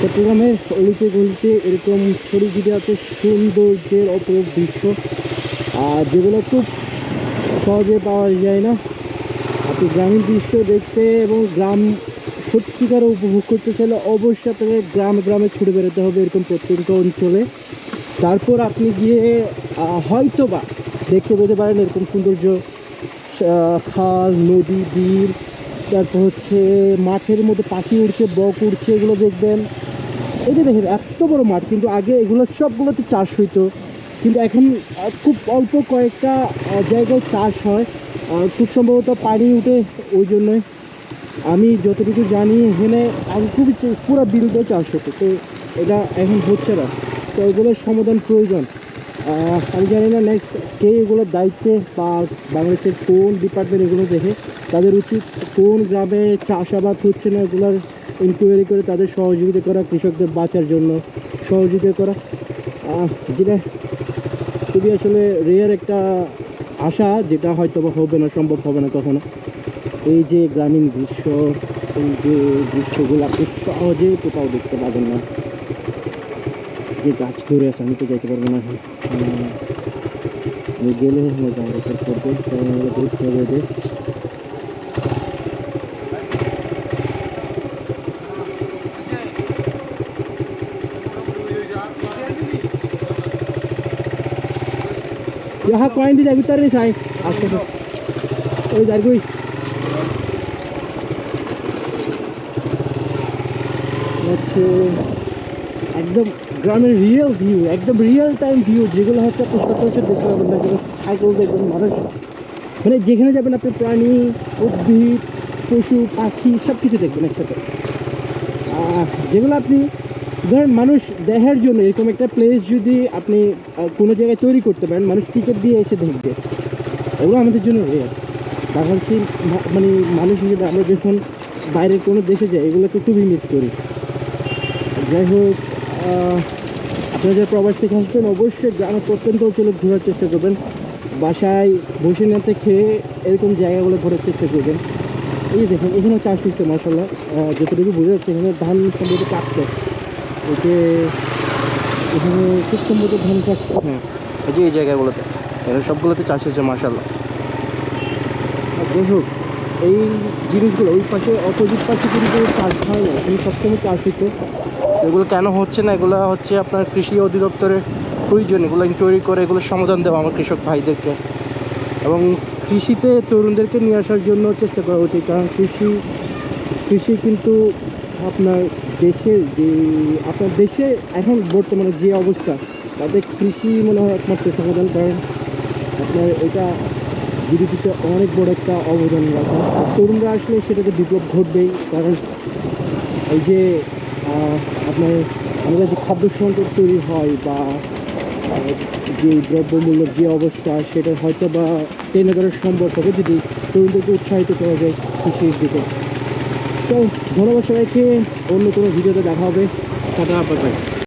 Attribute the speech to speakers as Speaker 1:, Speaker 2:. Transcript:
Speaker 1: চট্টগ্রামের অলিতে গলিতে এরকম ছড়িয়ে ছিটে আছে সৌন্দর্যের অপরূপ দৃশ্য, আর যেগুলো খুব সহজে পাওয়া যায় না। আপনি গ্রামীণ দৃশ্য দেখতে এবং গ্রাম সত্যিকারে উপভোগ করতে চাইলে অবশ্যই আপনাকে গ্রামে গ্রামে ছুটে বেরোতে হবে, এরকম প্রত্যন্ত অঞ্চলে। তারপর আপনি গিয়ে হয়তো বা দেখতে পেতে পারেন এরকম সৌন্দর্য, খাল, নদী, বিল, তারপর হচ্ছে মাঠের মধ্যে পাখি উড়ছে, বক উড়ছে, এগুলো দেখবেন। এই যে দেখেন এত বড় মাঠ, কিন্তু আগে এগুলো সবগুলোতে চাষ হইতো, কিন্তু এখন খুব অল্প কয়েকটা জায়গায় চাষ হয়। খুব সম্ভবত পানি উঠে, ওই জন্যই। আমি যতটুকু জানি এখানে আগে খুবই পুরো বিলটা চাষ হতো, তো এটা এখন হচ্ছে না। তো এগুলোর সমাধান প্রয়োজন। আমি জানি না নেক্সট কে এগুলোর দায়িত্বে, বা বাংলাদেশের কোন ডিপার্টমেন্ট এগুলো দেখে। তাদের উচিত কোন গ্রামে চাষাবাদ হচ্ছে না এগুলোর ইনকোয়ারি করে তাদের সহযোগিতা করা, কৃষকদের বাঁচার জন্য সহযোগিতা করা, যেটা খুবই আসলে রেয়ার একটা আশা, যেটা হয়তো বা হবে না, সম্ভব হবে না কখনো। এই যে গ্রামীণ দৃশ্য, এই যে দৃশ্যগুলো আপনি সহজেই কোথাও দেখতে পাবেন না। যে গাছ ধরে আছে, আমি তো যাইতে পারবো না এখন। আমি গেলে রেকর্ড করবো, দেখতে হবে। यहाँ कॉइन दी जाएगी उतर नहीं साई आजकल ওই যারগুই হচ্ছে একদম গ্রামের রিয়েল ভিউ, একদম রিয়েল টাইম ভিউ, যেগুলো হচ্ছে আপনি সচরাচর দেখতে পাবেন না। যেগুলো সাইকেল দেখবেন, মানুষ, মানে যেখানে যাবেন আপনি প্রাণী, উদ্ভিদ, পশু পাখি সব কিছু দেখবেন একসাথে। যেগুলো আপনি ধরেন মানুষ দেখার জন্য এরকম একটা প্লেস যদি আপনি কোনো জায়গায় তৈরি করতে পারেন, মানুষ টিকিট দিয়ে এসে দেখবে, এগুলো আমাদের জন্য রেয়ার। বাংলাদেশি মানে মানুষ হিসেবে আমরা যখন বাইরের কোনো দেশে যাই এগুলোকে খুবই মিস করি। যাই হোক, আপনারা যারা প্রবাস থেকে আসবেন অবশ্যই গ্রামের প্রত্যন্ত অঞ্চলে ঘোরার চেষ্টা করবেন। বাসায় বসে নাতে খেয়ে এরকম জায়গাগুলো ঘোরার চেষ্টা করবেন। এই দেখুন এখানেও চাষ হচ্ছে মাসাল্লাহ, যতটুকু বোঝা যাচ্ছে এখানে ধান সম্ভবত কাটছে। এই যে এখানে খুব সম্ভবত ধান কাটছে, হ্যাঁ এই যে এই জায়গাগুলোতে এখানে সবগুলোতে চাষ হচ্ছে মাসাল্লাহ। যাই হোক, এই জিনিসগুলো ওই পাশে অপোজিট পাশে কিন্তু চাষ হয় না, এখানে সবসময় চাষ হতো। এগুলো কেন হচ্ছে না, এগুলো হচ্ছে আপনার কৃষি অধিদপ্তরের প্রয়োজন, এগুলো ইনকোয়ারি করে এগুলোর সমাধান দেওয়া আমার কৃষক ভাইদেরকে, এবং কৃষিতে তরুণদেরকে নিয়ে আসার জন্য চেষ্টা করা উচিত। কারণ কৃষি কিন্তু আপনার দেশের যে, আপনার দেশে এখন বর্তমানে যে অবস্থা, তাতে কৃষি মনে হয় একমাত্র সমাধান। কারণ আপনার এটা জিডিপিতে অনেক বড় একটা অবদান রাখে, আর তরুণরা আসলে সেটাতে বিপ্লব ঘটবেই। কারণ এই যে আপনার আমাদের যে খাদ্য সংকট তৈরি হয়, বা যে দ্রব্যমূল্যের যে অবস্থা, সেটা হয়তো বা টেনে ধরা সম্ভব হবে যদি তরুণদেরকে উৎসাহিত করা যায় কৃষির দিকে। তো ধন্যবাদ সবাইকে, অন্য কোনো ভিডিওতে দেখা হবে। Tata, bye bye.